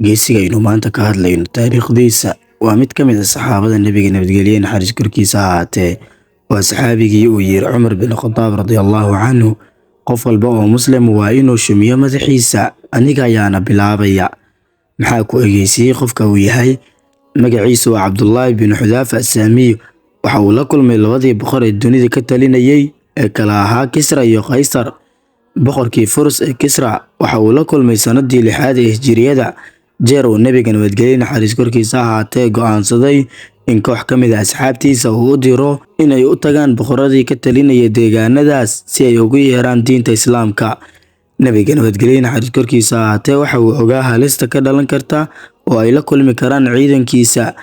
Geesiga aynu maanta ka hadlayno taariikhdiisa waa mid ka mid ah saxaabada Nabiga nabadgelye iyo naxariis korkiisa ha ahaatee. Waa saxaabigii uu yiri Cumar bin Khadaab radiyallahu canhu, qof walba oo muslim waa inuu shumiyo madaxiisa, aniga ayaana bilaabaya. Maxaa ku egeysiyey qofka uu yahay? Magaciisu waa Cabdullaahi bin Xudaafa Assaamiy. Waxa uu la kulmay labadii boqor ee dunida ka talinayay ee kala ahaa Kisra iyo Qaysar. Boqorkii Furs ee Kisra waxa uu la kulmay sanadii 6 ee Hijriyada, jeer uu Nabiga nabadgelye naxariis korkiisa ha ahaatee go'aansaday in koox ka mid ah asxaabtiisa uu u diro inay u tagaan boqoradii ka talinayay deegaanadaas si ay ugu yeeraan diinta Islaamka. Nabiga nabadgelye naxariis korkiisa ha ahaatee waxa uu ogaa halista ka dhalan karta oo ay la kulmi karaan ciidankiisa,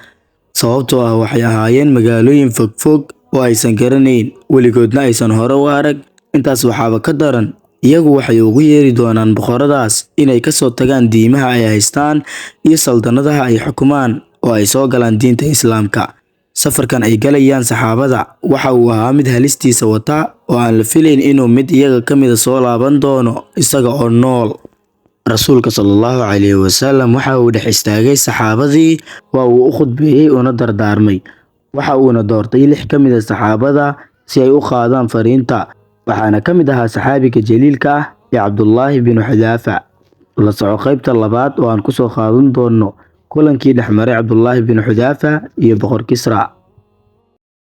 sababtoo ah waxay ahaayeen magaalooyin fogfog oo aysan garanayn, weligoodna aysan hore u arag. Intaas waxaaba ka daran, iyagu waxay ugu yeeri doonaan boqoradaas inay ka soo tagaan diimaha ay haystaan iyo saldanadaha ay xukumaan oo ay soo galaan diinta Islaamka. Safarkan ay galayaan saxaabada waxa uu ahaa mid halistiisa wata oo aan la filayn inuu mid iyaga ka mid soo laaban doono isaga oo nool. Rasuulka sallallahu calayhi wasallam waxa uu dhex istaagay saxaabadii, waa uu u khudbeeyay una dardaarmay. Waxa uuna doortay 6 ka mid ah saxaabada si ay u qaadaan fariinta, waxaana ka mid ahaa saxaabiga jaliilka ah ee Cabdullaahi bin Xudaafa. La soco qaybta labaad oo aan ku soo qaadan doono kulankii dhexmaray Cabdullaahi bin Xudaafa iyo boqor Kisra.